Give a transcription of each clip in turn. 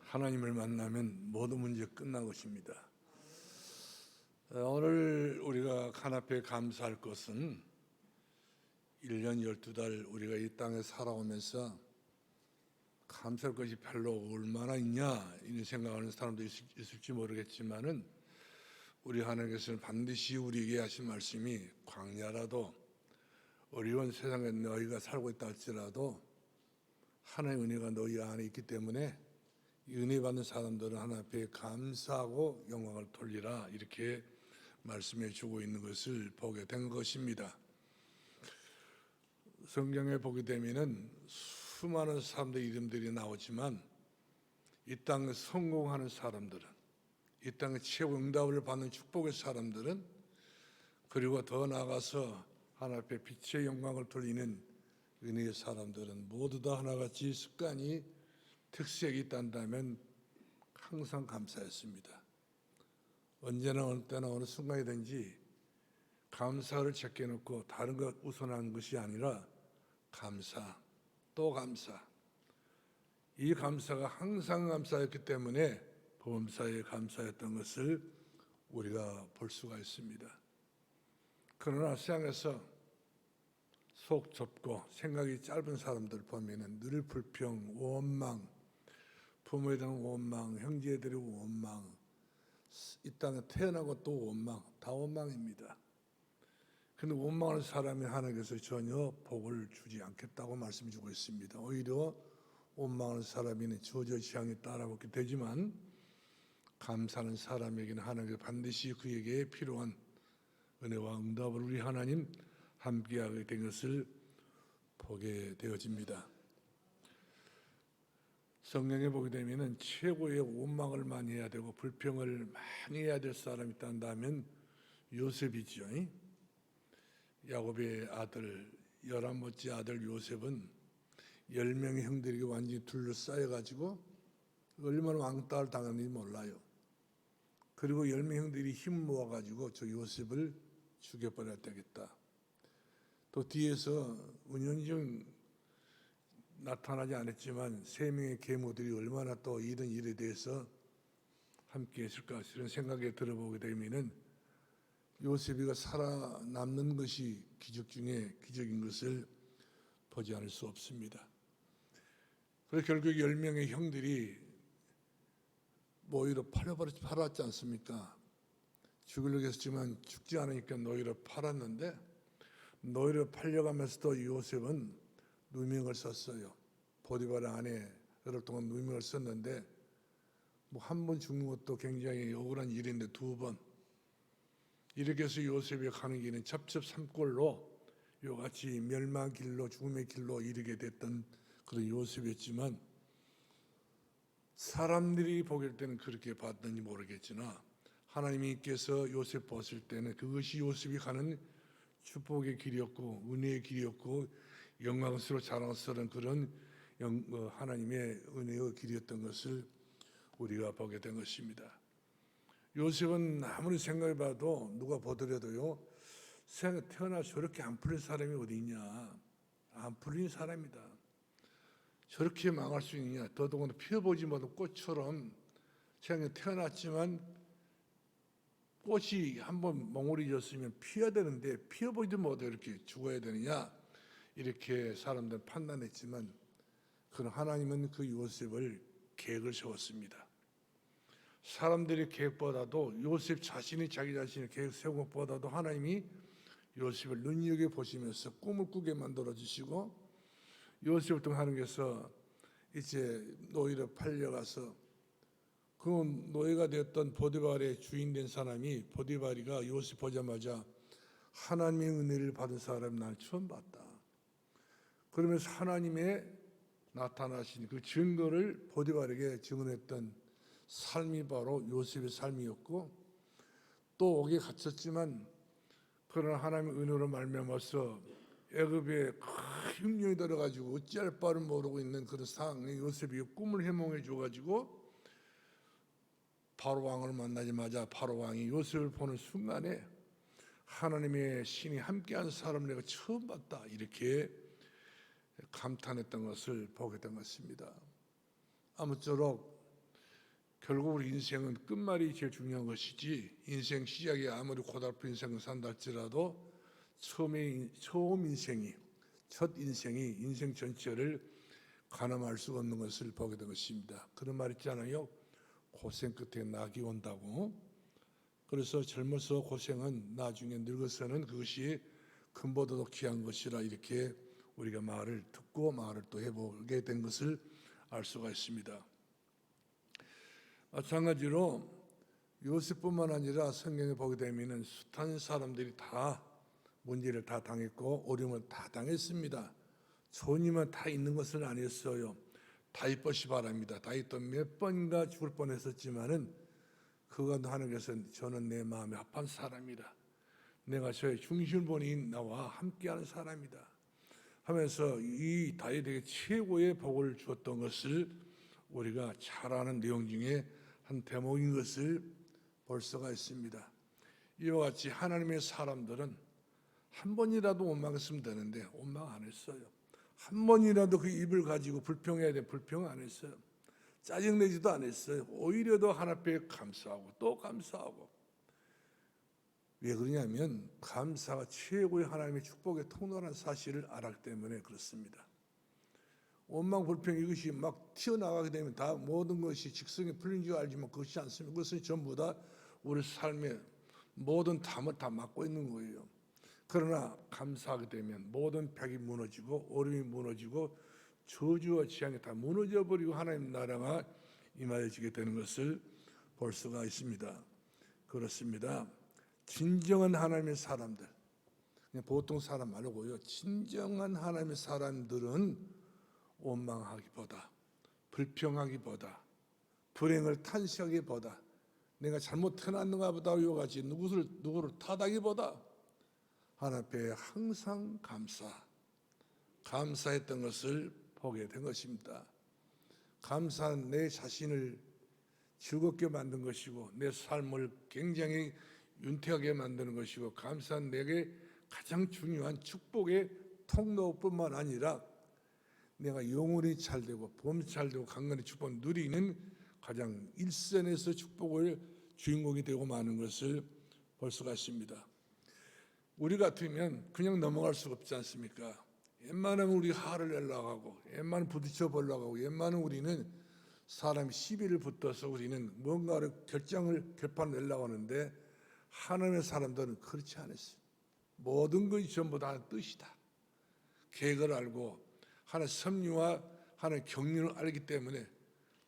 하나님을 만나면 모든 문제 끝난 것입니다. 오늘 우리가 하나님께 감사할 것은 1년 12달 우리가 이 땅에 살아오면서 감사할 것이 별로 얼마나 있냐 이런 생각하는 사람도 있을지 모르겠지만은 우리 하나님께서는 반드시 우리에게 하신 말씀이 광야라도 어려운 세상에 너희가 살고 있다 할지라도 하나님의 은혜가 너희 안에 있기 때문에 이 은혜 받는 사람들은 하나님 앞에 감사하고 영광을 돌리라 이렇게 말씀해 주고 있는 것을 보게 된 것입니다. 성경에 보게 되면은 수많은 사람들 이름들이 나오지만 이 땅에 성공하는 사람들은, 이 땅에 최고 응답을 받는 축복의 사람들은, 그리고 더 나아가서 하나님 앞에 빛의 영광을 돌리는 은혜의 사람들은 모두 다 하나같이 습관이 특색이 있다면 항상 감사했습니다. 언제나 어느 때나 어느 순간이든지 감사를 제껴놓고 다른 것 우선한 것이 아니라 감사, 또 감사. 이 감사가 항상 감사였기 때문에 범사에 감사했던 것을 우리가 볼 수가 있습니다. 그러나 세상에서 속 좁고 생각이 짧은 사람들 보면은 늘 불평, 원망, 부모에 대한 원망, 형제들의 원망, 이 땅에 태어나고 또 원망, 다 원망입니다. 그런데 원망하는 사람이 하나님께서 전혀 복을 주지 않겠다고 말씀 주고 있습니다. 오히려 원망하는 사람이 저저 지향에 따라붙게 되지만 감사하는 사람에게는 하나님께서 반드시 그에게 필요한 은혜와 응답을 우리 하나님 함께하게 된 것을 보게 되어집니다. 성경에 보게 되면은 최고의 원망을 많이 해야 되고 불평을 많이 해야 될 사람이 있다면 요셉이죠. 야곱의 아들 11번째 아들 요셉은 10명의 형들에게 완전히 둘러싸여 가지고 얼마나 왕따를 당했는지 몰라요. 그리고 10명 형들이 힘 모아 가지고 저 요셉을 죽여버려야 되겠다. 또 뒤에서 은연중 나타나지 않았지만 3명의 계모들이 얼마나 또 이런 일에 대해서 함께 했을까 이런 생각에 들어보게 되면은 요셉이가 살아남는 것이 기적 중에 기적인 것을 보지 않을 수 없습니다. 그래서 결국 10명의 형들이 노예로 팔았지 않습니까? 죽으려고 했지만 죽지 않으니까 노예로 팔았는데 노예로 팔려가면서도 요셉은 누명을 썼어요. 보디발 안에 여러 동안 누명을 썼는데 한 번 죽는 것도 굉장히 억울한 일인데 2번 이렇게 해서 요셉이 가는 길은 첩첩산골로 요같이 멸망 길로 죽음의 길로 이르게 됐던 그런 요셉이었지만 사람들이 보길 때는 그렇게 봤는지 모르겠으나 하나님께서 요셉 보실 때는 그것이 요셉이 가는 축복의 길이었고 은혜의 길이었고 영광스러워 자랑스러운 그런 하나님의 은혜의 길이었던 것을 우리가 보게 된 것입니다. 요셉은 아무리 생각해봐도 누가 보더라도요 세상에 태어나 저렇게 안 풀린 사람이 어디 있냐, 안 풀린 사람이다. 저렇게 망할 수 있느냐, 더더군다나 피어보지 못한 꽃처럼 세상에 태어났지만 꽃이 한번 멍울이졌으면 피어야 되는데 피어보지도 못해 이렇게 죽어야 되느냐 이렇게 사람들은 판단했지만 그런 하나님은 그 요셉을 계획을 세웠습니다. 사람들의 계획보다도 요셉 자신이 자기 자신의 계획 세운 것보다도 하나님이 요셉을 눈여겨보시면서 꿈을 꾸게 만들어 주시고 요셉을 통해 하나님께서 이제 노예로 팔려가서 그 노예가 되었던 보디발의 주인 된 사람이 보디발이가 요셉 보자마자 하나님의 은혜를 받은 사람 날 처음 봤다. 그러면서 하나님의 나타나신 그 증거를 보디발에게 증언했던 삶이 바로 요셉의 삶이었고 또 옥에 갇혔지만 그러나 하나님의 은혜로 말미암아서 애굽에 큰 흉년이 들어가지고 어찌할 바를 모르고 있는 그런 상황에 요셉이 꿈을 해몽해 줘가지고 바로 왕을 만나자마자 바로 왕이 요셉을 보는 순간에 하나님의 신이 함께한 사람을 내가 처음 봤다 이렇게 감탄했던 것을 보게 된 것입니다. 아무쪼록 결국 우리 인생은 끝말이 제일 중요한 것이지, 인생 시작이 아무리 고달픈 인생을 산다 할지라도 처음 인생이, 첫 인생이 인생 전체를 가늠할 수 없는 것을 보게 된 것입니다. 그런 말 있잖아요. 고생 끝에 낙이 온다고. 그래서 젊어서 고생은 나중에 늙어서는 그것이 금보다도 귀한 것이라, 이렇게 우리가 말을 듣고 말을 또 해보게 된 것을 알 수가 있습니다. 마찬가지로 요셉뿐만 아니라 성경에 보게 되면 숱한 사람들이 다 문제를 다 당했고 어려움을 다 당했습니다. 좋으면 다 있는 것은 아니었어요. 다윗 것이 바랍니다. 다윗도 몇 번인가 죽을 뻔했었지만은 그가 하나님께서 저는 내 마음에 합한 사람이다. 내가 저의 중심본인 나와 함께하는 사람이다 하면서 이 다윗에게 최고의 복을 주었던 것을 우리가 잘 아는 내용 중에 한 대목인 것을 볼 수가 있습니다. 이와 같이 하나님의 사람들은 한 번이라도 원망했으면 되는데 원망 안 했어요. 한 번이라도 그 입을 가지고 불평해야 돼, 불평 안 했어요. 짜증내지도 않았어요. 오히려 더 하나님 앞에 감사하고 또 감사하고. 왜 그러냐면 감사가 최고의 하나님의 축복의 통로라는 사실을 알았기 때문에 그렇습니다. 원망 불평 이것이 막 튀어나가게 되면 다 모든 것이 직성에 풀린 줄 알지만 그것이 않습니다. 그것은 전부 다 우리 삶의 모든 담을 다 막고 있는 거예요. 그러나 감사하게 되면 모든 벽이 무너지고 어려움이 무너지고 저주와 재앙이 다 무너져 버리고 하나님 나라가 임하여지게 되는 것을 볼 수가 있습니다. 그렇습니다. 진정한 하나님의 사람들, 그냥 보통 사람 말고요, 진정한 하나님의 사람들은 원망하기보다, 불평하기보다, 불행을 탄식하기보다, 내가 잘못 태어났는가 보다 이와 같이 누구를 탓하기보다 하나님 앞에 항상 감사했던 것을 보게 된 것입니다. 감사는 내 자신을 즐겁게 만든 것이고 내 삶을 굉장히 윤택하게 만드는 것이고, 감사는 내게 가장 중요한 축복의 통로뿐만 아니라 내가 영혼이 잘되고 몸이 잘되고 강건히 축복을 누리는 가장 일선에서 축복을 주인공이 되고 마는 것을 볼 수가 있습니다. 우리 같으면 그냥 넘어갈 수가 없지 않습니까? 웬만하면 우리 화를 내려고 하고 웬만하면 부딪혀 보려고 하고 웬만하면 우리는 사람이 시비를 붙어서 우리는 뭔가를 결판을 내려고 하는데, 하나님의 사람들은 그렇지 않았어요. 모든 것이 전부 다 뜻이다. 계획을 알고 하나의 섭리와 하나의 경륜을 알기 때문에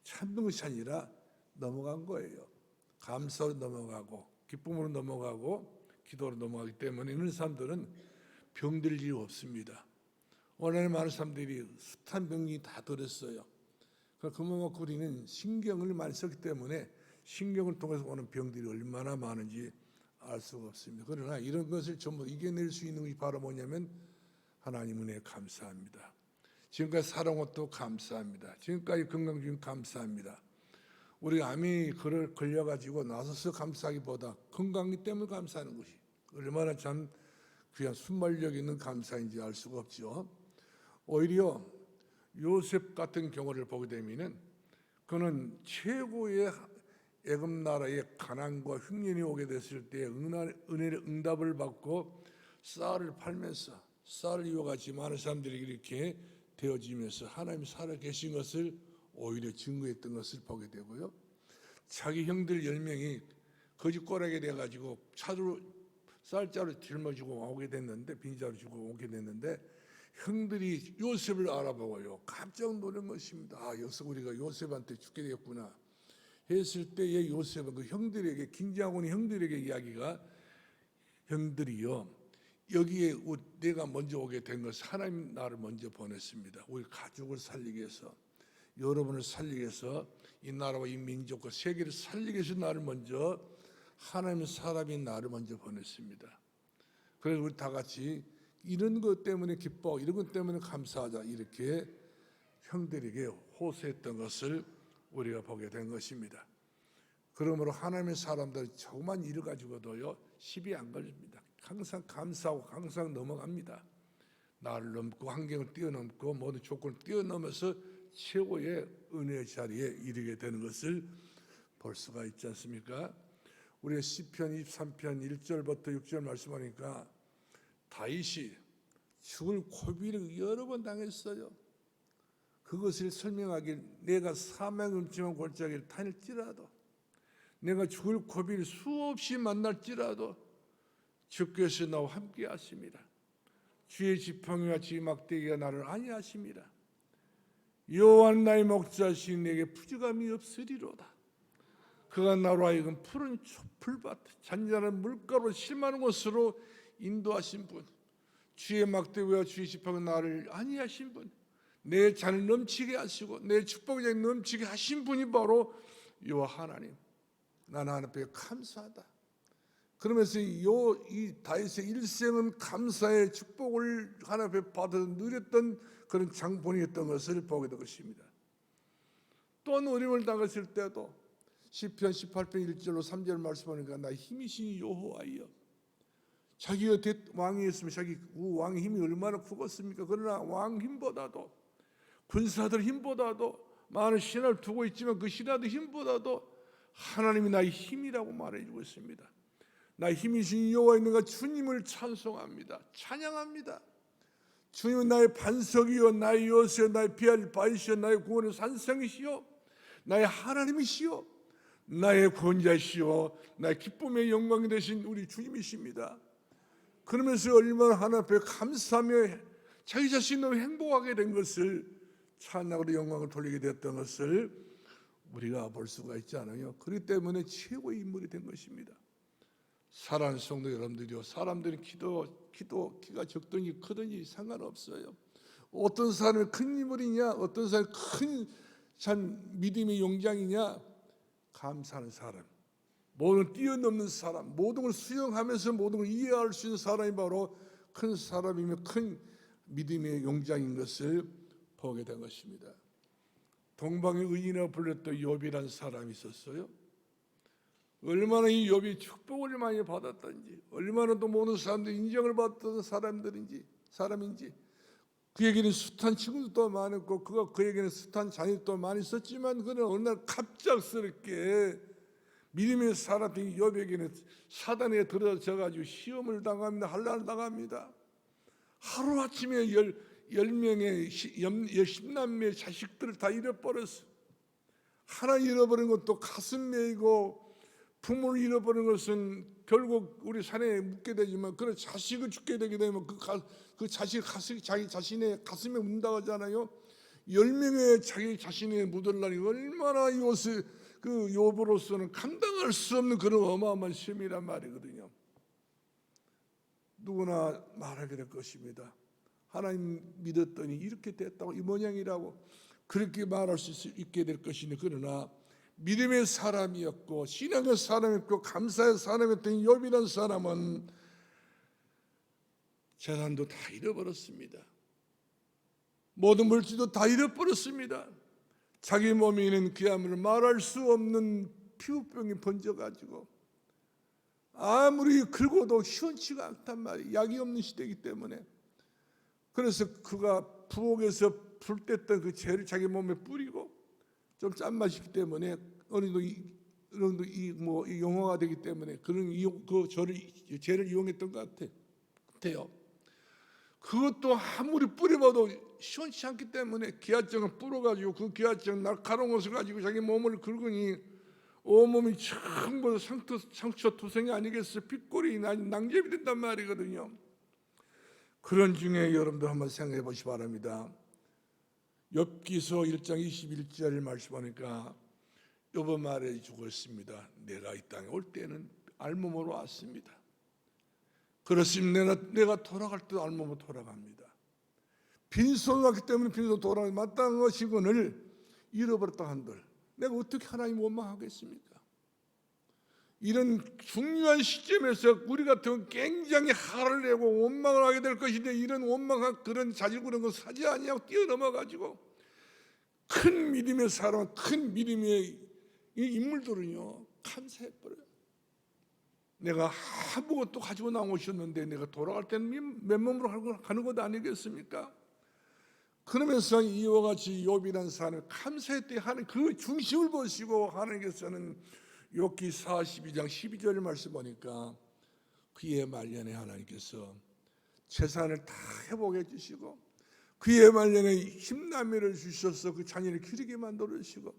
참는 것이 아니라 넘어간 거예요. 감사로 넘어가고 기쁨으로 넘어가고 기도로 넘어가기 때문에 이런 사람들은 병들 일이 없습니다. 오늘 많은 사람들이 숱한 병이 다 들었어요. 그만큼 우리는 신경을 많이 썼기 때문에 신경을 통해서 오는 병들이 얼마나 많은지 알 수가 없습니다. 그러나 이런 것을 전부 이겨낼 수 있는 것이 바로 뭐냐면 하나님 은혜에 감사합니다. 지금까지 살아온 것도 감사합니다. 지금까지 건강 중에 감사합니다. 우리가 암이 걸려가지고 나서서 감사하기보다 건강이 때문에 감사하는 것이 얼마나 참 귀한 순발력 있는 감사인지 알 수가 없죠. 오히려 요셉 같은 경우를 보게 되면은 그는 최고의 애굽 나라의 가난과 흉년이 오게 됐을 때 은혜의 응답을 받고 쌀을 팔면서 쌀을 이와 같이 많은 사람들이 이렇게 되어지면서 하나님이 살아계신 것을 오히려 증거했던 것을 보게 되고요. 자기 형들 10명이 거짓꼬라게 돼가지고 차로 쌀자루 짊어지고 오게 됐는데, 빈자루 주고 오게 됐는데 형들이 요셉을 알아보고요 깜짝 놀란 것입니다. 여기서 우리가 요셉한테 죽게 되겠구나 했을 때의 요셉은 그 형들에게, 긴장하고 있는 형들에게 이야기가, 형들이요 여기에 내가 먼저 오게 된 것은 하나님 나를 먼저 보냈습니다. 우리 가족을 살리기 위해서, 여러분을 살리기 위해서, 이 나라와 이 민족과 세계를 살리기 위해서 나를 먼저, 하나님 사람인 나를 먼저 보냈습니다. 그래서 우리 다 같이 이런 것 때문에 기뻐, 이런 것 때문에 감사하자, 이렇게 형들에게 호소했던 것을 우리가 보게 된 것입니다. 그러므로 하나님의 사람들은 조그만 일을 가지고도요 시비 안 걸립니다. 항상 감사하고 항상 넘어갑니다. 나를 넘고 환경을 뛰어넘고 모든 조건을 뛰어넘어서 최고의 은혜의 자리에 이르게 되는 것을 볼 수가 있지 않습니까? 우리가 시편 23편 1절부터 6절 말씀하니까 다윗이 죽을 고비를 여러 번 당했어요. 그것을 설명하길 내가 사망 음침한 골짜기를 다닐지라도 내가 죽을 고비를 수없이 만날지라도 주께서 나와 함께 하심이라. 주의 지팡이와 주의 막대기가 나를 안위하심이라. 여호와는 나의 목자시니 내게 부족함이 없으리로다. 그가 나로 하여금 푸른 풀밭 잔잔한 물가로 실만한 곳으로 인도하신 분, 주의 막대기와 주의 지팡이가 나를 안위하신 분, 내 잔을 넘치게 하시고 내 축복이 넘치게 하신 분이 바로 여호와 하나님. 나는 하나님 앞에 감사하다. 그러면서 이 다윗의 일생은 감사의 축복을 하나님 앞에 받아 누렸던 그런 장본이었던 것을 보게 될 것입니다. 또한 어려움을 당했을 때도 시편 18편 1절로 3절 말씀하니까 나 힘이신 여호와여. 자기가 왕이었으면 자기 왕의 힘이 얼마나 크겠습니까? 그러나 왕 힘보다도 군사들 힘보다도 많은 신하를 두고 있지만 그 신하들 힘보다도 하나님이 나의 힘이라고 말해주고 있습니다. 나의 힘이신 여호와여, 내가 주님을 찬송합니다. 찬양합니다. 주님은 나의 반석이요 나의 요새요 나의 피할 바위시요 나의 구원의 산성이시요 나의 하나님이시요 나의 구원자시요 나의 기쁨의 영광이 되신 우리 주님이십니다. 그러면서 얼마나 하나님 앞에 감사하며 자기 자신으로 행복하게 된 것을 찬양으로 영광을 돌리게 되었던 것을 우리가 볼 수가 있지 않아요. 그렇기 때문에 최고의 인물이 된 것입니다. 사랑하는 성도 여러분들이요, 사람들은 키가 적든지 크든지 상관없어요. 어떤 사람이 큰 인물이냐, 어떤 사람이 큰 믿음의 용장이냐, 감사하는 사람, 모든 뛰어넘는 사람, 모든 걸 수용하면서 모든 걸 이해할 수 있는 사람이 바로 큰 사람이며 큰 믿음의 용장인 것을 보게 된 것입니다. 동방의 의인이라고 불렸던 욥이라는 사람이 있었어요. 얼마나 이 욥이 축복을 많이 받았던지, 얼마나 또 모든 사람들이 인정을 받던 사람인지, 그에게는 숱한 친구도 많았고 그에게는 숱한 자녀도 많이 있었지만 그는 어느 날 갑작스럽게 믿음의 사람인 욥에게는 사단에 들어져가지고 시험을 당합니다. 환난을 당합니다. 하루아침에 10명의 10남매의 자식들을 다 잃어버렸어. 하나 잃어버린 것도 가슴 메이고, 부모를 잃어버린 것은 결국 우리 산에 묻게 되지만 그런 자식을 죽게 되게 되면 그 자식 자기 자신의 가슴에 묻는다고 하잖아요. 10명의 자기 자신의 묻을 날이 얼마나 이것을 그 욥으로서는 감당할 수 없는 그런 어마어마한 시험이란 말이거든요. 누구나 말하게 될 것입니다. 하나님 믿었더니 이렇게 됐다고, 이 모양이라고 그렇게 말할 수 있게 될 것이니, 그러나 믿음의 사람이었고 신앙의 사람이었고 감사의 사람이었던 욥이라는 사람은 재산도 다 잃어버렸습니다. 모든 물질도 다 잃어버렸습니다. 자기 몸에 있는 그야말로 말할 수 없는 피부병이 번져가지고 아무리 긁어도 시원치가 않단 말이에요. 약이 없는 시대이기 때문에. 그래서 그가 부엌에서 불 뗐던 그 재를 자기 몸에 뿌리고, 좀 짠맛이기 때문에 어느 정도 용어가 되기 때문에 그런 그 재를 이용했던 것 같아요. 그것도 아무리 뿌려봐도 시원치 않기 때문에 기아증을 뿌려가지고 그 기아증 날카로운 것을 가지고 자기 몸을 긁으니 온몸이 전부 상처 투성이 아니겠어요? 핏골이 낭접이 된단 말이거든요. 그런 중에 여러분들 한번 생각해 보시기 바랍니다. 욥기서 1장 21절 말씀하니까 욥은 말해주고 있습니다. 내가 이 땅에 올 때는 알몸으로 왔습니다. 그렇습니다. 내가 돌아갈 때도 알몸으로 돌아갑니다. 빈손으로 왔기 때문에 빈손으로 돌아가기 마땅한 것이거늘 잃어버렸다 한들 내가 어떻게 하나님 원망하겠습니까? 이런 중요한 시점에서 우리 같으면 굉장히 화를 내고 원망을 하게 될 것인데, 이런 원망한 그런 자질 그런 거 사지 아니하고 뛰어넘어가지고 큰 믿음의 사람, 큰 믿음의 이 인물들은요 감사해버려요. 내가 아무것도 가지고 나오셨는데 내가 돌아갈 때는 맨몸으로 가는 것 아니겠습니까? 그러면서 이와 같이 욥이라는 사람이 감사했대. 하는 그 중심을 보시고 하나님께서는 욥기 42장 12절 말씀 보니까 그의 말년에 하나님께서 재산을 다 회복해 주시고 그의 말년에 힘남미를 주셔서 그 자녀를 기르게 만들어 주시고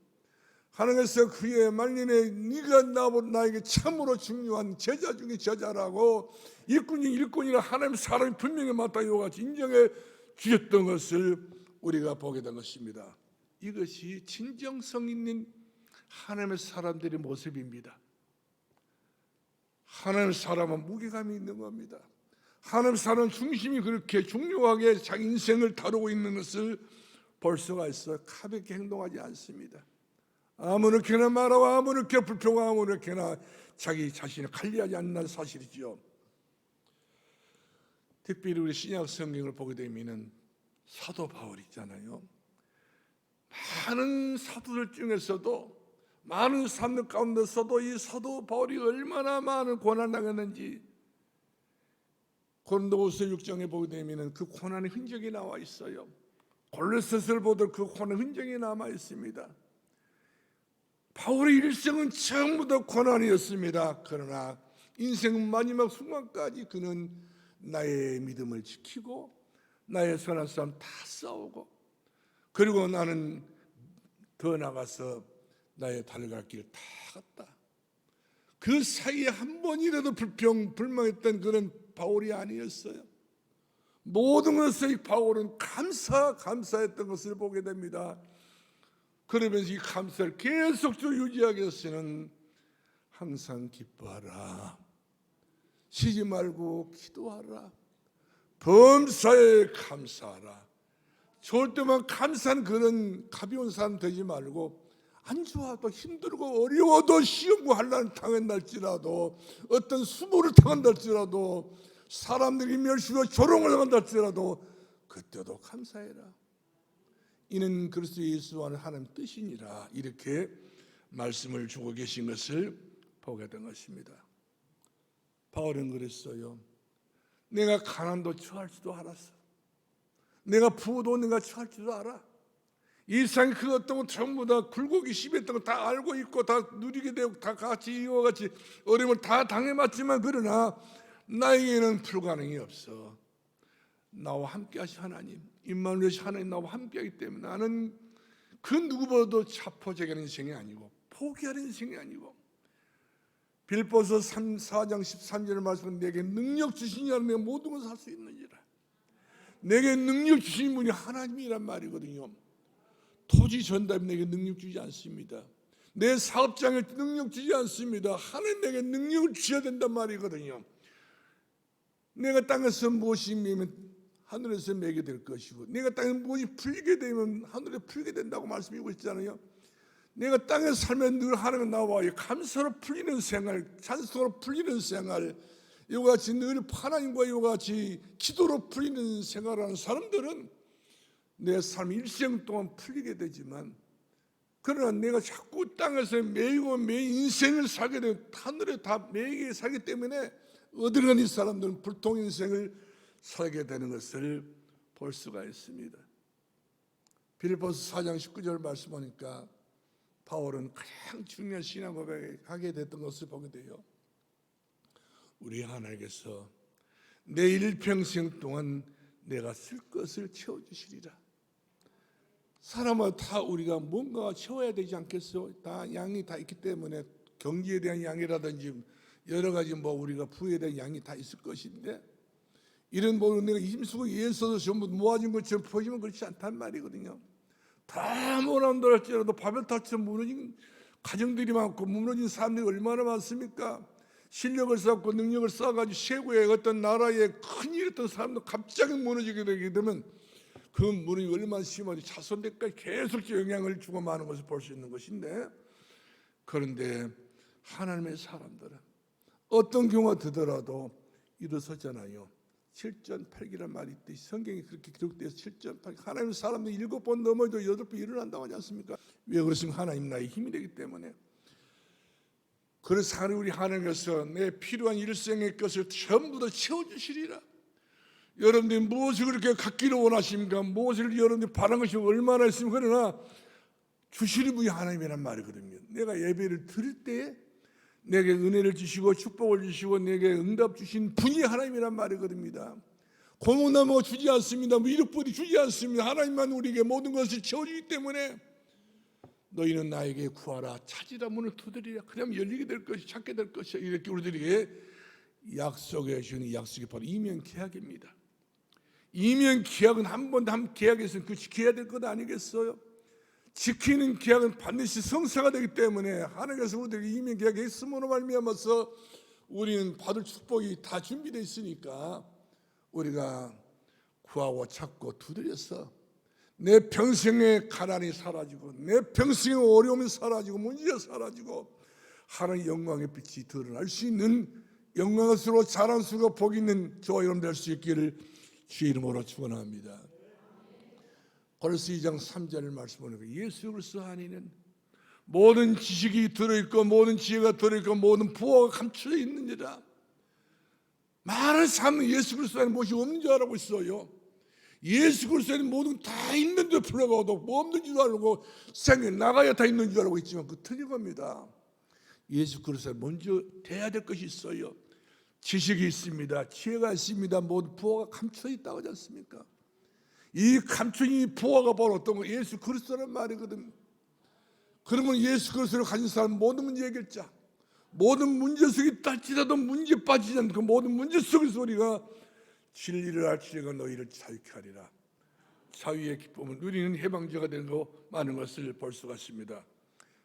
하나님께서 그의 말년에 네가 나에게 참으로 중요한 제자 중에 제자라고 일꾼 중 일꾼이라 하나님 사람이 분명히 맞다 이와 같이 인정해 주셨던 것을 우리가 보게 된 것입니다. 이것이 진정성 있는 하나님의 사람들의 모습입니다. 하나님의 사람은 무게감이 있는 겁니다. 하나님의 사람 중심이 그렇게 중요하게 자기 인생을 다루고 있는 것을 볼 수가 있어요. 가볍게 행동하지 않습니다. 아무렇게나 말하고 아무렇게 불평하고 아무렇게나 자기 자신을 관리하지 않는 사실이죠. 특별히 우리 신약 성경을 보게 되면 사도 바울 있잖아요. 많은 사도들 중에서도 많은 사람들 가운데서도 이 사도 바울이 얼마나 많은 고난을 당했는지 고린도후서 6장에 보게 되면 그 고난의 흔적이 나와 있어요. 골로새서를 보도 그 고난의 흔적이 남아 있습니다. 바울의 일생은 전부 다 고난이었습니다. 그러나 인생 마지막 순간까지 그는 나의 믿음을 지키고 나의 선한 싸움 다 싸우고 그리고 나는 더 나가서 나의 달려갈 길을 다 갔다. 그 사이에 한 번이라도 불평불만했던 그런 바울이 아니었어요. 모든 것을 바울은 감사했던 것을 보게 됩니다. 그러면서 이 감사를 계속적으로 유지하기 위해서는 항상 기뻐하라, 쉬지 말고 기도하라, 범사에 감사하라. 좋을 때만 감사한 그런 가벼운 사람 되지 말고 안 좋아도 힘들고 어려워도 시험 환난을 당한달지라도 어떤 수모를 당한달지라도 사람들이 멸시와 조롱을 당한달지라도 그때도 감사해라. 이는 그리스도 예수 안에 하나님 뜻이니라. 이렇게 말씀을 주고 계신 것을 보게 된 것입니다. 바울은 그랬어요. 내가 가난도 처할 줄도 알았어. 내가 부도 내가 처할 줄도 알아. 이 세상에 그 어떤 것 전부 다 굴곡이 심했던 거 다 알고 있고 다 누리게 되고 다 같이 이와 같이 어려움을 다 당해봤지만 그러나 나에게는 불가능이 없어. 나와 함께 하신 하나님, 임마누엘 하나님 나와 함께 하기 때문에 나는 그 누구보다도 자포자기하는 인생이 아니고 포기하는 인생이 아니고 빌립보서 4장 13절 말씀은 내게 능력 주시니라 내가 모든 것을 할 수 있느니라. 내게 능력 주신 분이 하나님이란 말이거든요. 토지 전답이 내게 능력 주지 않습니다. 내 사업장에 능력 주지 않습니다. 하나님 내게 능력을 주셔야 된단 말이거든요. 내가 땅에서 무엇이 매면 하늘에서 매게 될 것이고 내가 땅에 무엇이 풀리게 되면 하늘에 풀게 된다고 말씀하고 있잖아요. 내가 땅에 살면 늘 하나님 나와 감사로 풀리는 생활, 찬송으로 풀리는 생활, 이와 같이 늘 하나님과 이와 같이 기도로 풀리는 생활하는 사람들은 내 삶 일생 동안 풀리게 되지만 그러나 내가 자꾸 땅에서 매이고 매 인생을 살게 되면 하늘에 다 매이게 살기 때문에 어디 가는 사람들은 불통 인생을 살게 되는 것을 볼 수가 있습니다. 빌립보서 4장 19절 말씀하니까 바울은 가장 중요한 신앙 고백을 하게 됐던 것을 보게 돼요. 우리 하나님께서 내 일평생 동안 내가 쓸 것을 채워주시리라. 사람은 다 우리가 뭔가 채워야 되지 않겠어? 다 양이 다 있기 때문에 경제에 대한 양이라든지 여러 가지 우리가 부에 대한 양이 다 있을 것인데 이런 내가 힘쓰고 예서도 전부 모아진 것처럼 보이면 그렇지 않단 말이거든요. 다 모아낸다 할지라도 바벨탑처럼 무너진 가정들이 많고 무너진 사람들이 얼마나 많습니까? 실력을 쌓고 능력을 쌓아가지고 최고의 어떤 나라의 큰일 했던 사람도 갑자기 무너지게 되게 되면 그 무너짐이 얼마나 심하지 자손들까지 계속 영향을 주고 마는 것을 볼 수 있는 것인데 그런데 하나님의 사람들은 어떤 경우가 되더라도 일어서잖아요. 7전8기란 말이 있듯이 성경이 그렇게 기록되어서 7전8기 하나님의 사람들이 7번 넘어도 8번 일어난다고 하지 않습니까? 왜 그렇습니까? 하나님 나의 힘이 되기 때문에. 그래서 우리 하나님께서 내 필요한 일생의 것을 전부 다 채워주시리라. 여러분들이 무엇을 그렇게 갖기를 원하십니까? 무엇을 여러분들이 바라는 것이 얼마나 있습니까? 그러나 주시는 분이 하나님이란 말이거든요. 내가 예배를 드릴 때 내게 은혜를 주시고 축복을 주시고 내게 응답 주신 분이 하나님이란 말이거든요. 고목나무가 주지 않습니다. 미륵불이 주지 않습니다. 하나님만 우리에게 모든 것을 채워주기 때문에 너희는 나에게 구하라. 찾으라. 문을 두드리라. 그러면 열리게 될 것이, 찾게 될 것이야. 이렇게 우리들에게 약속해 주는 약속이 바로 이면계약입니다. 이면계약은 한 번 계약했으면 그 지켜야 될 것 아니겠어요? 지키는 계약은 반드시 성사가 되기 때문에 하나님께서 우리에게 이면계약했음으로 말미암아서 우리는 받을 축복이 다 준비되어 있으니까 우리가 구하고 찾고 두드려서 내 평생의 가난이 사라지고 내 평생의 어려움이 사라지고 문제가 사라지고 하나님의 영광의 빛이 드러날 수 있는 영광스러워 자랑스러워 복 있는 저와 여러분 될 수 있기를 주의 이름으로 축원합니다. 고린도서 2장 3절 말씀을 보니까 예수 그리스도 안에는 모든 지식이 들어있고 모든 지혜가 들어있고 모든 부하가 감춰져 있느니라. 많은 사람은 예수 그리스도 안에 무엇이 없는 줄 알고 있어요. 예수 그리스도 안에 모든 다 있는데 불구하고 뭐 없는 줄 알고 생에 나가야 다 있는 줄 알고 있지만 그 틀린 겁니다. 예수 그리스도에 먼저 돼야 될 것이 있어요. 지식이 있습니다. 지혜가 있습니다. 모든 부하가 감춰져 있다고 하지 않습니까? 이 감춘이 부하가 바로 어떤 거? 예수 그리스도란 말이거든. 그러면 예수 그리스도를 가진 사람은 모든 문제 해결자, 모든 문제 속에 있다 할지라도 문제 빠지지 않는 그 모든 문제 속에서 우리가 진리를 알지니가 너희를 자유케 하리라. 자유의 기쁨을 누리는 해방자가 되는 거 많은 것을 볼 수가 있습니다.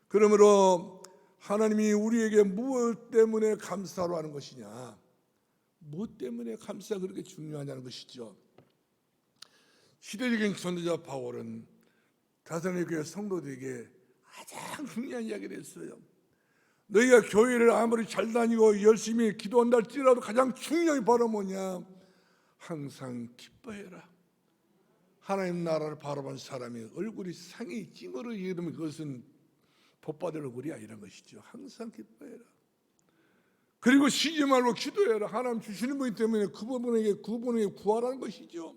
그러므로 하나님이 우리에게 무엇 때문에 감사로 하는 것이냐, 무엇 때문에 감사가 그렇게 중요하냐는 것이죠. 시대적인 전도자 바울은 다살로니가 성도들에게 가장 중요한 이야기를 했어요. 너희가 교회를 아무리 잘 다니고 열심히 기도한다 할지라도 가장 중요한 게 바로 뭐냐? 항상 기뻐해라. 하나님 나라를 바라본 사람이 얼굴이 상이 찡그러지게 되면 그것은 복받을 얼굴이 아니라는 것이죠. 항상 기뻐해라. 그리고 쉬지 말고 기도해라. 하나님 주시는 분이기 때문에 그분에게 구하라는 것이죠.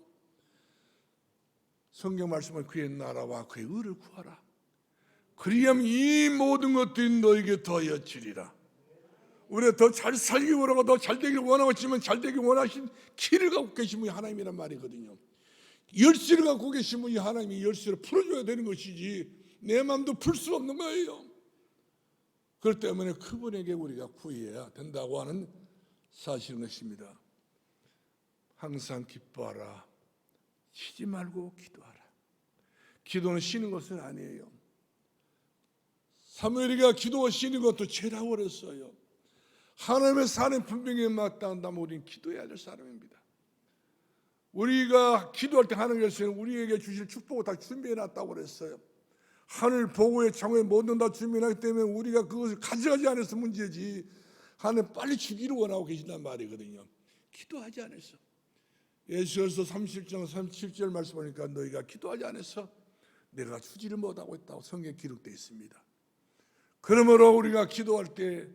성경 말씀은 그의 나라와 그의 의를 구하라. 그리하면 이 모든 것들이 너에게 더하여지리라. 우리가 더 잘 살기 원하고 더 잘 되길 원하고 있지만 잘 되길 원하신 키를 갖고 계신 분이 하나님이란 말이거든요. 열쇠를 갖고 계신 분이 하나님이 열쇠를 풀어줘야 되는 것이지 내 마음도 풀 수 없는 거예요. 그렇기 때문에 그분에게 우리가 구해야 된다고 하는 사실인 것입니다. 항상 기뻐하라. 쉬지 말고 기도하라. 기도는 쉬는 것은 아니에요. 사무엘이가 기도가 쉬는 것도 죄라고 그랬어요. 하나님의 사는 분명히 마땅한다면 우리는 기도해야 될 사람입니다. 우리가 기도할 때 하나님께서는 우리에게 주실 축복을 다 준비해놨다고 그랬어요. 하늘 보고의 창고에 모든 다 준비해놨기 때문에 우리가 그것을 가져가지 않아서 문제지 하나님 빨리 주기를 원하고 계신단 말이거든요. 기도하지 않아서. 예수께서 37장 37절 말씀 보니까 너희가 기도하지 않아서 내가 주지를 못하고 있다고 성경에 기록되어 있습니다. 그러므로 우리가 기도할 때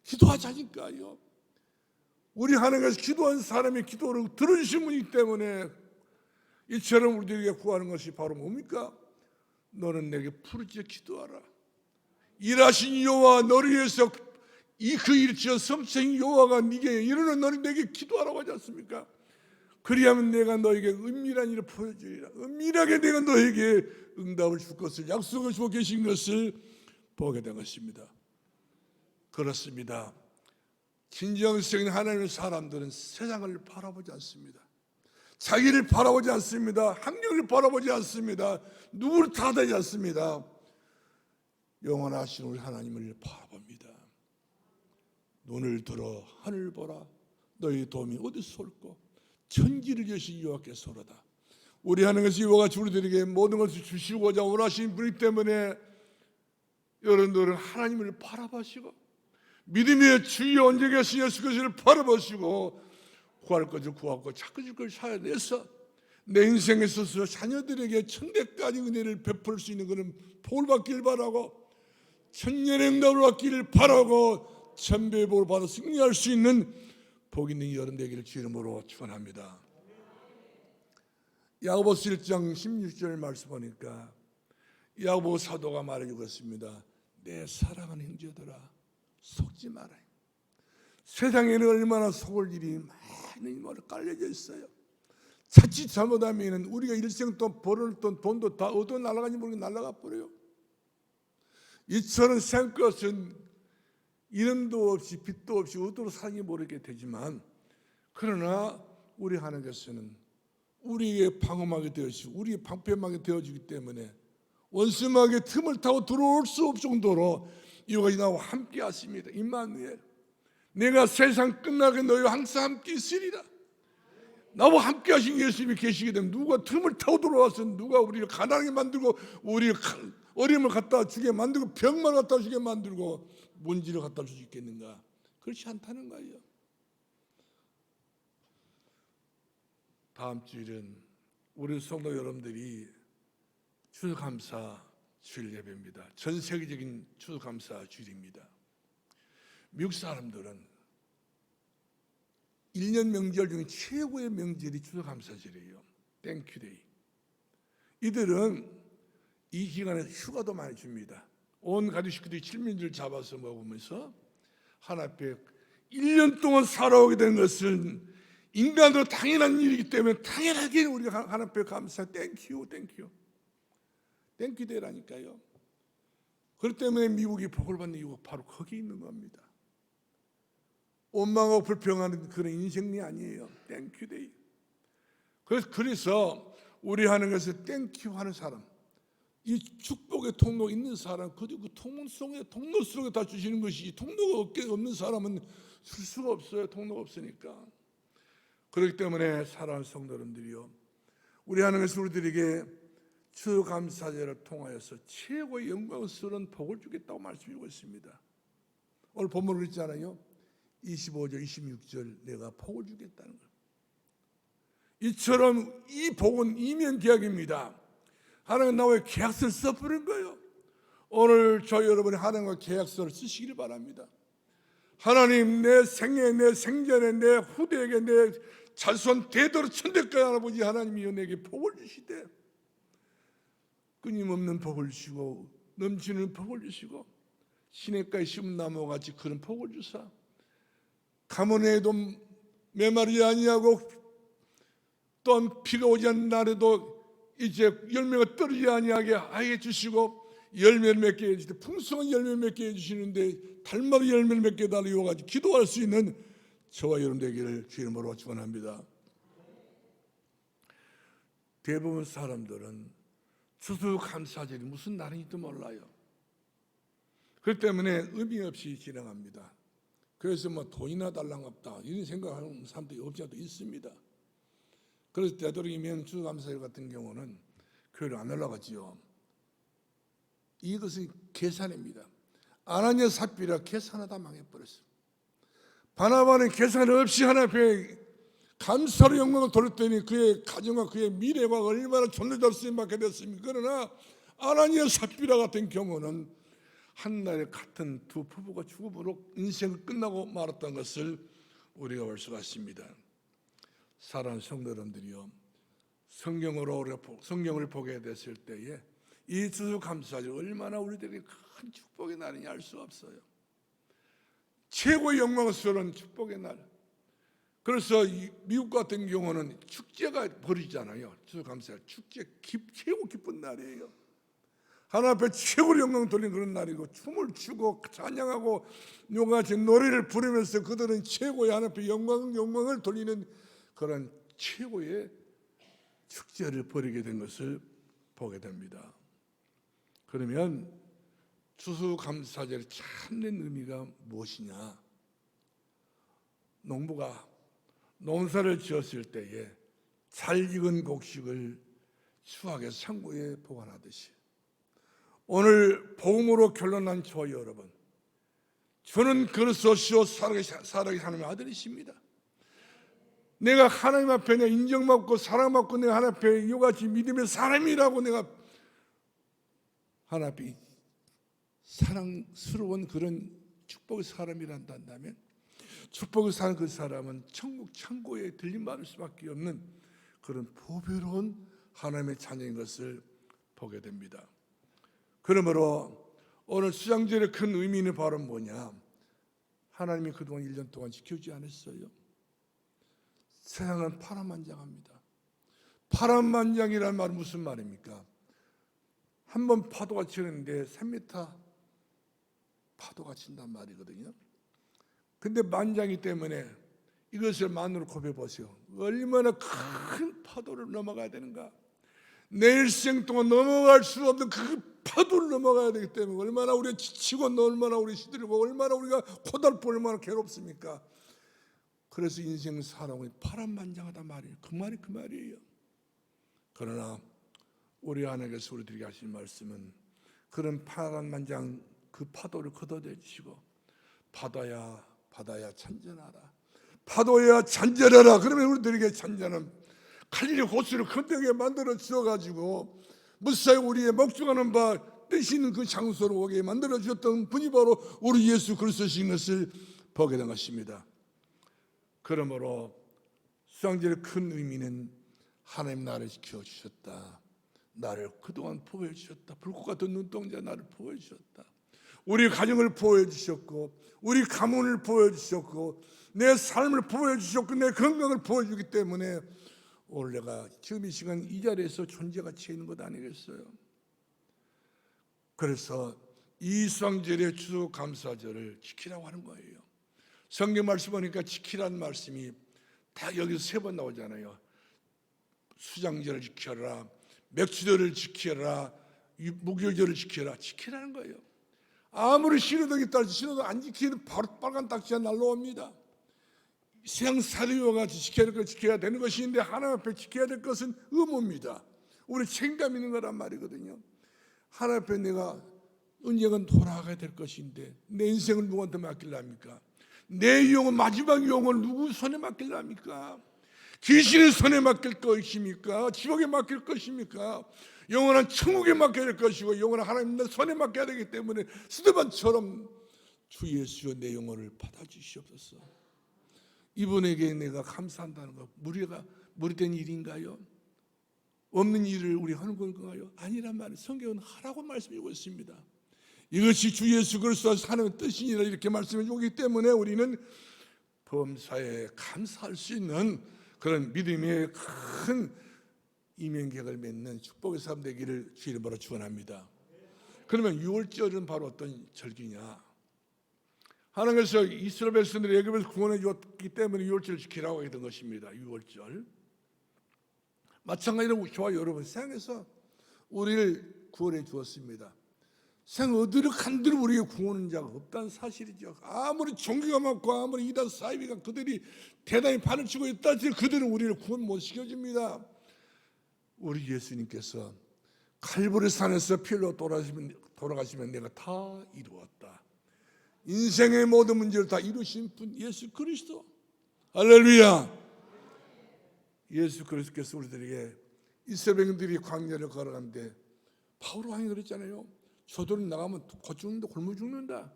기도하자니까요. 우리 하나님께서 기도한 사람의 기도를 들어주신 분이기 때문에 이처럼 우리들에게 구하는 것이 바로 뭡니까? 너는 내게 부르짖어 기도하라. 일하신 여호와 너를 위해서 그 일을 지어 섬신 여호와가 네게 이르는 너는 내게 기도하라고 하지 않습니까? 그리하면 내가 너에게 은밀한 일을 보여주리라. 은밀하게 내가 너에게 응답을 줄 것을 약속을 주고 계신 것을 보게 된 것입니다. 그렇습니다. 진정성인 하나님의 사람들은 세상을 바라보지 않습니다. 자기를 바라보지 않습니다. 학력을 바라보지 않습니다. 누구를 탓하지 않습니다. 영원하신 우리 하나님을 바라봅니다. 눈을 들어 하늘 보라. 너희 도움이 어디서 올꼬? 천지를 지으신 여호와께서로다. 우리 하나님께서 이와 같이 우리들에게 모든 것을 주시고자 원하신 분이기 때문에 여러분들은 하나님을 바라보시고 믿음의 주여 언제 계신 예수 그리스도를 바라보시고 구할 것을 구하고 찾을 것을 찾아내서 내 인생에 있어서 자녀들에게 천대까지 은혜를 베풀 수 있는 그런 복을 받기를 바라고 천년의 응답을 받기를 바라고 천배의 복을 받아 승리할 수 있는 복 있는 여러분 되기를 주 이름으로 축원합니다. 야고보서 1장 16절 말씀 보니까 야고보 사도가 말해주고 있습니다. 내 사랑하는 형제들아, 속지 마라. 세상에는 얼마나 속을 일이 많이 깔려져 있어요. 자칫 잘못하면 우리가 일생 동안 벌어놓던 돈도 다 어디로 날아가는지 모르게 날아가 버려요. 이처럼 생 것은 이름도 없이 빛도 없이 어디로 사는지 모르게 되지만, 그러나 우리 하나님께서는 우리의 방어막이 되어주시고 우리의 방패막이 되어주기 때문에 원수막의 틈을 타고 들어올 수 없을 정도로 이것이 나와 함께 하십니다. 임마누엘, 내가 세상 끝나게 너희와 항상 함께 있으리라. 나와 함께 하신 예수님이 계시게 되면 누가 틈을 타고 들어와서 누가 우리를 가난하게 만들고 우리를 어려움을 갖다 주게 만들고 병만 갖다 주게 만들고 문제를 갖다 줄 수 있겠는가? 그렇지 않다는 거예요. 다음 주일은 우리 성도 여러분들이 추수감사 주일 예배입니다. 전 세계적인 추수감사 주일입니다. 미국 사람들은 1년 명절 중에 최고의 명절이 추수감사절이에요. 땡큐데이. 이들은 이 기간에 휴가도 많이 줍니다. 온 가족 식구들이 칠면조를 잡아서 먹으면서 하나님 앞에 1년 동안 살아오게 된 것은 인간으로 당연한 일이기 때문에 당연하게 우리가 하나님 앞에 감사, 땡큐 데이라니까요. 그렇기 때문에 미국이 복을 받는 이유가 바로 거기 있는 겁니다. 원망하고 불평하는 그런 인생이 아니에요. 땡큐 데이. 그래서 우리 하나님께서 땡큐 하는 사람, 이 축복의 통로 있는 사람, 그리고 그 통로 속에 다 주시는 것이지, 통로가 없는 사람은 줄 수가 없어요. 통로가 없으니까. 그렇기 때문에 사랑하는 성도 여러분들이요, 우리 하나님께서 우리들에게 추수감사절을 통하여서 최고의 영광스러운 복을 주겠다고 말씀하고 있습니다. 오늘 본문을 읽잖아요. 25절, 26절 내가 복을 주겠다는 거예요. 이처럼 이 복은 이면 계약입니다. 하나님 나와의 계약서를 써버린 거예요. 오늘 저희 여러분이 하나님과 계약서를 쓰시기를 바랍니다. 하나님, 내 생애, 내 생전에, 내 후대에게, 내 자손 대대로 천대까지 할아버지 하나님이 내게 복을 주시되, 끊임없는 복을 주시고 넘치는 복을 주시고 시냇가에 심은 나무와 같이 그런 복을 주사, 가뭄에도 메마르지 아니하고 또한 비가 오지 않는 날에도 이제 열매가 떨어지지 아니하게 하게 주시고, 열매를 맺게 해주시되 풍성한 열매를 맺게 해주시는데 달마다 열매를 맺게 달리워가지고 기도할 수 있는 저와 여러분 되기를 주의 이름으로 축원합니다. 대부분 사람들은 추수감사절이 무슨 날인지도 몰라요. 그렇기 때문에 의미 없이 지나갑니다. 그래서 뭐 돈이나 달랑없다 이런 생각하는 사람들이 없지 않도 있습니다. 그래서 되도록이면 추수감사절 같은 경우는 교회를 안 올라가지요. 이것은 계산입니다. 아나니아 삽비라 계산하다 망해버렸어요. 바나바는 계산 없이 하나님 앞에 감사로 영광을 돌렸더니 그의 가정과 그의 미래가 얼마나 존재될 수 있게 됐습니까? 그러나 아나니아 삽비라 같은 경우는 한날에 같은 두 부부가 죽음으로 인생을 끝나고 말았던 것을 우리가 볼 수가 있습니다. 사랑하는 성도 여러분들이요, 성경을 보게 됐을 때에 이 추수감사절 얼마나 우리들에게 큰 축복의 날이냐 알 수 없어요. 최고의 영광스러운 축복의 날. 그래서 미국 같은 경우는 축제가 벌어지잖아요. 추수감사절 축제 최고 기쁜 날이에요. 하나님 앞에 최고의 영광을 돌리는 그런 날이고, 춤을 추고 찬양하고 요같이 노래를 부르면서 그들은 최고의 하나님 앞에 영광을 돌리는 그런 최고의 축제를 벌이게 된 것을 보게 됩니다. 그러면 추수감사절의 참된 의미가 무엇이냐? 농부가 농사를 지었을 때에 잘 익은 곡식을 수확해 창고에 보관하듯이, 오늘 복음으로 결론난 저와 여러분, 저는 그리스도시요 살아계신 하나님의 아들이십니다. 내가 하나님 앞에 내가 인정받고 사랑받고 내가 하나님 앞에 이같이 믿음의 사람이라고 내가 하나님 앞에 사랑스러운 그런 축복의 사람이란다 한다면, 축복을 사는 그 사람은 천국 창고에 들림받을 수밖에 없는 그런 보배로운 하나님의 자녀인 것을 보게 됩니다. 그러므로 오늘 수장절의 큰 의미는 바로 뭐냐? 하나님이 그동안 1년 동안 지켜주지 않았어요. 세상은 파란만장합니다. 파란만장이라는 말은 무슨 말입니까? 한번 파도가 치는데 3m 파도가 친단 말이거든요. 근데 만장이 때문에 이것을 만으로 고백해 보세요. 얼마나 큰 파도를 넘어가야 되는가? 내 일생 동안 넘어갈 수 없는 그 파도를 넘어가야 되기 때문에 얼마나 우리가 지치고 얼마나 우리 시들고 얼마나 우리가 고달프고 얼마나 괴롭습니까? 그래서 인생 살아오니 파란만장하다 말이에요. 그 말이에요. 그러나 우리 하나님께서 우리들에게 하신 말씀은 그런 파란만장 그 파도를 걷어내 주시고 바다야 잔잔하라. 파도야 잔잔하라. 그러면 우리들에게 잔잔한 칼리의 호수를 건너게 만들어 주어가지고 무사히 우리의 목적하는 바 뜻이 있는 그 장소로 오게 만들어 주셨던 분이 바로 우리 예수 그리스도신 것을 보게 된 것입니다. 그러므로 수장절의 큰 의미는 하나님 나를 지켜주셨다. 나를 그동안 보호해 주셨다. 불꽃 같은 눈동자 나를 보호해 주셨다. 우리 가정을 보호해 주셨고 우리 가문을 보호해 주셨고 내 삶을 보호해 주셨고 내 건강을 보호해 주기 때문에 오늘 내가 지금 이 시간 이 자리에서 존재가 있는 것 아니겠어요? 그래서 이 수장절의 추수감사절을 지키라고 하는 거예요. 성경 말씀 보니까 지키라는 말씀이 다 여기서 3번 나오잖아요. 수장절을 지켜라, 맥주절을 지켜라, 무교절을 지켜라. 지키라는 거예요. 아무리 신호등이 따라서 신호등 안 지키면 바로 빨간 딱지가 날라옵니다. 세상 사리와 같이 지켜야 될 걸 지켜야 되는 것인데 하나님 앞에 지켜야 될 것은 의무입니다. 우리 책임감 있는 거란 말이거든요. 하나님 앞에 내가 언젠간 돌아가야 될 것인데 내 인생을 누구한테 맡길랍니까? 내 영혼, 마지막 영혼을 누구 손에 맡길랍니까? 귀신의 손에 맡길 것입니까? 지옥에 맡길 것입니까? 영원한 천국에 맡겨야 될 것이고 영원한 하나님의 손에 맡겨야 되기 때문에 스데반처럼 주 예수여 내 영혼을 받아주시옵소서. 이분에게 내가 감사한다는 것 무리된 일인가요? 없는 일을 우리 하는 건가요? 아니란 말이에요. 성경은 하라고 말씀해주고 있습니다. 이것이 주 예수 그리스도 하나님의 뜻이니라 이렇게 말씀해 주기 때문에 우리는 범사에 감사할 수 있는 그런 믿음의 큰 이면객을 맺는 축복의 삶 되기를 주 이름으로 축원합니다. 그러면 6월절은 바로 어떤 절기냐? 하나님께서 이스라엘 백성들을 애굽에서 구원해 주었기 때문에 6월절을 지키라고 하게 된 것입니다. 6월절 마찬가지로 저와 여러분 세상에서 우리를 구원해 주었습니다. 세상 어디를 간들 우리에게 구원한 자가 없다는 사실이죠. 아무리 종교가 많고 아무리 이단 사이비가 그들이 대단히 판을 치고 있다 할지라도 그들은 우리를 구원 못 시켜줍니다. 우리 예수님께서 칼보리 산에서 피 흘려 돌아가시면 내가 다 이루었다. 인생의 모든 문제를 다 이루신 분 예수 그리스도. 할렐루야. 예수 그리스도께서 우리들에게 이스라엘 백성들이 광야를 걸어가는데 바울 왕이 그랬잖아요. 저들은 나가면 곧 죽는다, 굶어 죽는다.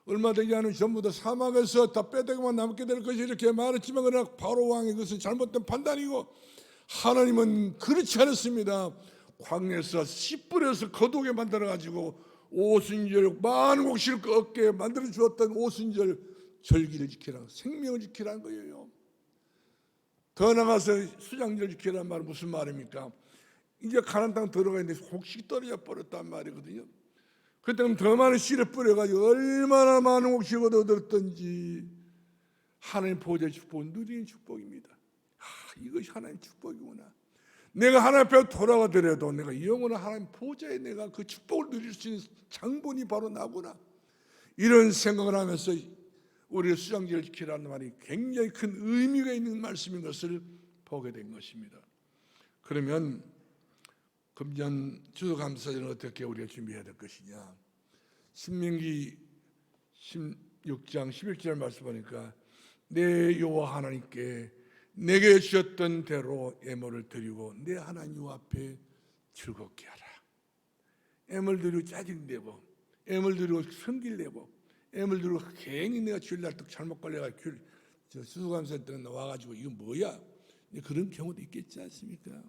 얼마 되지 않은 전부터 사막에서 다 빼대기만 남게 될 것이 이렇게 말했지만 그러나 바로 왕의 그것은 잘못된 판단이고 하나님은 그렇지 않았습니다. 광야에서 씨 뿌려서 거두게 만들어가지고 오순절 많은 곡식을 꺾게 만들어 주었던 오순절 절기를 지키라, 생명을 지키라는 거예요. 더 나가서 수장절 지키라는 말은 무슨 말입니까? 이제 가나안 땅 들어가 있는데 곡식이 떨어져 버렸단 말이거든요. 그때는 더 많은 씨를 뿌려가지고 얼마나 많은 곡식을 얻었던지 하나님 보좌의 축복은 누리는 축복입니다. 이것이 하나님 축복이구나. 내가 하나님 앞에 돌아가더라도 내가 영원한 하나님 보좌에 내가 그 축복을 누릴 수 있는 장본이 바로 나구나. 이런 생각을 하면서 우리의 수장절을 지키라는 말이 굉장히 큰 의미가 있는 말씀인 것을 보게 된 것입니다. 그러면 금년 추수감사절은 어떻게 우리가 준비해야 될 것이냐? 신명기 16장 11절 말씀 보니까 내 여호와 하나님께 내게 주셨던 대로 예물을 드리고 내 하나님 여호와 앞에 즐겁게 하라. 예물 드리고 짜증내고 예물 드리고 성질내고 예물 드리고 괜히 내가 주일날 또 잘못 걸려가지고 추수감사 때는 와가지고 이거 뭐야? 그런 경우도 있겠지 않습니까?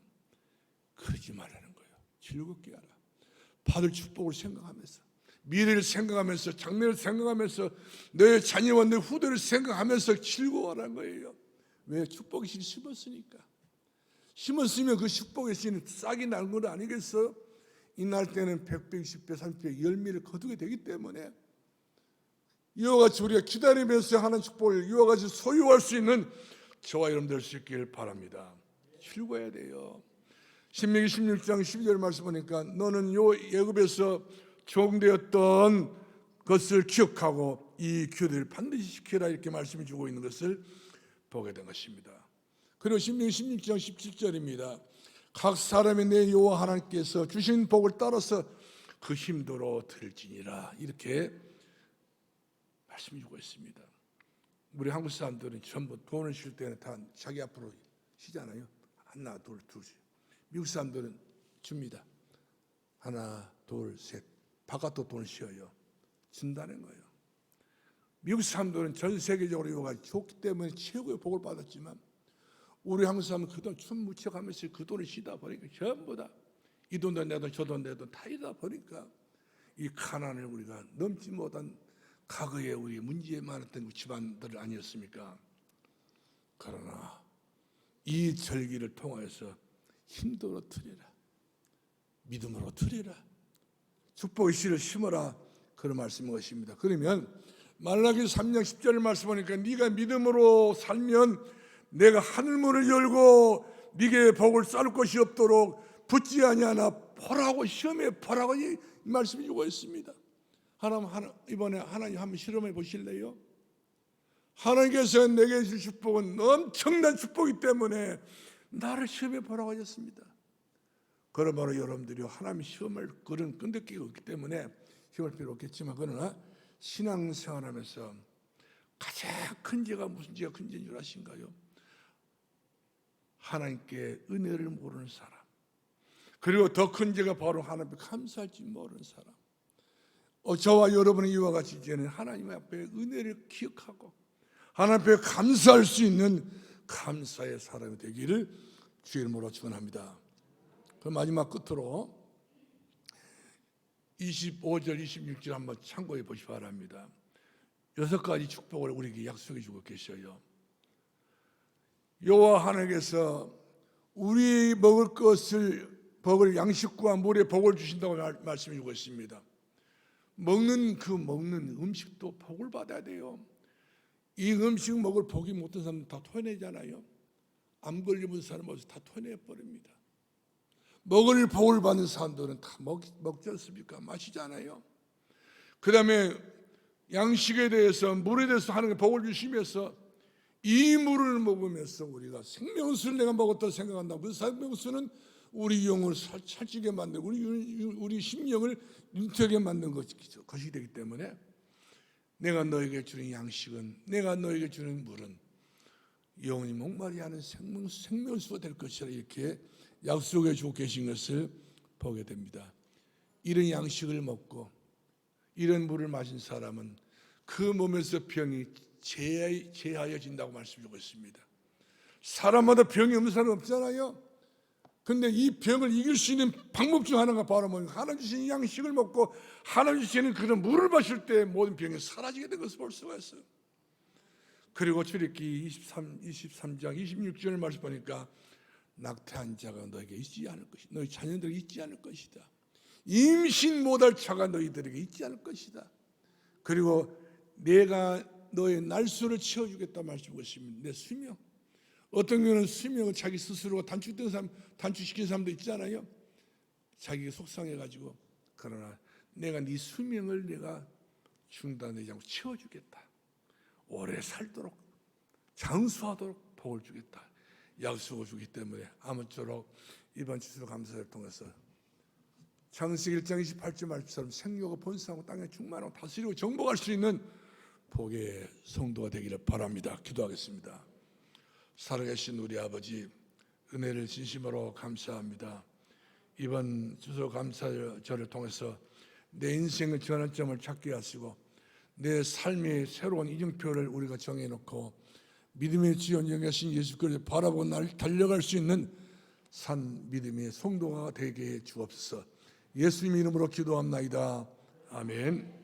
그러지 말라는 거예요. 즐겁게 하라. 받을 축복을 생각하면서, 미래를 생각하면서, 장래를 생각하면서, 내 자녀와 내 후대를 생각하면서 즐거워하라는 거예요. 왜? 축복의 씨를 심었으니까. 심었으면 그 축복의 씨는 싹이 나는 건 아니겠어요? 이 날 때는 100배, 20배, 30배 열매를 거두게 되기 때문에 이와 같이 우리가 기다리면서 하는 축복을 이와 같이 소유할 수 있는 저와 여러분 될 수 있길 바랍니다. 즐거워야 돼요. 신명기 16장 12절 말씀 보니까 너는 요 애굽에서 종되었던 것을 기억하고 이 규례를 반드시 지키라 이렇게 말씀해 주고 있는 것을 보게 된 것입니다. 그리고 신명기 16장 17절입니다. 각 사람이 내 여호와 하나님께서 주신 복을 따라서 그 힘대로 들지니라 이렇게 말씀해 주고 있습니다. 우리 한국 사람들은 전부 돈을 쉴 때는 다 자기 앞으로 쉬잖아요. 하나 둘 둘씩. 미국 사람들은 줍니다. 하나 둘 셋. 바깥도 돈을 쉬어요. 준다는 거예요. 미국 사람들은 전 세계적으로 이거가 좋기 때문에 최고의 복을 받았지만 우리 한국 사람은 그 돈 춤 묻혀가면서 그 돈을 쉬다 보니까 전부 다 이 돈도 내 돈 저 돈 내 돈 다 이러다 보니까 이 가난을 우리가 넘지 못한 과거에 우리 문제 많았던 집안들 아니었습니까? 그러나 이 절기를 통하여서 힘대로 드리라, 믿음으로 드리라, 축복의 씨를 심어라 그런 말씀인 것입니다. 그러면 말라기 3장 10절 말씀 보니까 네가 믿음으로 살면 내가 하늘문을 열고 네게 복을 쌀 것이 없도록 붙지 아니하나 보라고 시험해 보라고 이 말씀이 주고 있습니다. 이번에 하나님 한번 실험해 보실래요? 하나님께서 내게 주신 축복은 엄청난 축복이기 때문에 나를 시험해 보라고 하셨습니다. 그러므로 여러분들이 하나님의 시험을 그런 끈덕기가 없기 때문에 시험할 필요 없겠지만 그러나 신앙생활하면서 가장 큰 죄가 무슨 죄가 큰 죄인 줄 아신가요? 하나님께 은혜를 모르는 사람, 그리고 더 큰 죄가 바로 하나님께 감사할 줄 모르는 사람. 저와 여러분의 이와 같이 이제는 하나님 앞에 은혜를 기억하고 하나님 앞에 감사할 수 있는 감사의 사람이 되기를 주의 이름으로 축원합니다. 그 마지막 끝으로 25절 26절 한번 참고해 보시기 바랍니다. 6가지 축복을 우리에게 약속해 주고 계셔요. 여호와 하나님께서 우리 먹을 것을 복을 양식과 물에 복을 주신다고 말씀해 주고 있습니다. 먹는 음식도 복을 받아야 돼요. 이 음식 먹을 복이 못한 사람은 다 토해내잖아요. 암 걸리는 사람은 다 토해내버립니다. 먹을 복을 받는 사람들은 다 먹지 않습니까? 마시잖아요. 그 다음에 양식에 대해서 물에 대해서 하나님께 복을 주시면서 이 물을 먹으면서 우리가 생명수를 내가 먹었다 생각한다. 그 생명수는 우리 영을 살찌게 만들고 우리 심령을 윤택하게 만든 것이 되기 때문에 내가 너에게 주는 양식은, 내가 너에게 주는 물은 영원히 목마르지 않은 생명수가 될 것이라 이렇게 약속해 주고 계신 것을 보게 됩니다. 이런 양식을 먹고 이런 물을 마신 사람은 그 몸에서 병이 제하여진다고 말씀하고 있습니다. 사람마다 병이 없는 사람 없잖아요. 근데 이 병을 이길 수 있는 방법 중 하나가 바로 뭐냐? 하나님 주신 양식을 먹고 하나님 주시는 그런 물을 마실 때 모든 병이 사라지게 된 것을 볼 수가 있어요. 그리고 출애굽기 23장 26절 말씀 보니까 낙태한 자가 너에게 있지 않을 것이다. 너희 자녀들에게 있지 않을 것이다. 임신 못할 자가 너희들에게 있지 않을 것이다. 그리고 내가 너의 날수를 채워주겠다 말씀하고 있습니다. 내 수명. 어떤 경우는 수명을 자기 스스로가 단축시킨 사람도 있잖아요. 자기가 속상해가지고. 그러나 내가 네 수명을 내가 중단되지 않고 채워주겠다. 오래 살도록 장수하도록 복을 주겠다. 약속을 주기 때문에 아무쪼록 이번 추수감사를 통해서 창세기 1장 28절 말씀처럼 생육하고 번성하고 땅에 충만하고 다스리고 정복할 수 있는 복의 성도가 되기를 바랍니다. 기도하겠습니다. 살아계신 우리 아버지, 은혜를 진심으로 감사합니다. 이번 추수감사절을 통해서 내 인생의 전환점을 찾게 하시고 내 삶의 새로운 이정표를 우리가 정해놓고 믿음의 지원 영하신 예수 그리스도를 바라보고 달려갈 수 있는 산 믿음의 성도가 되게 해 주옵소서. 예수님 이름으로 기도합나이다. 아멘.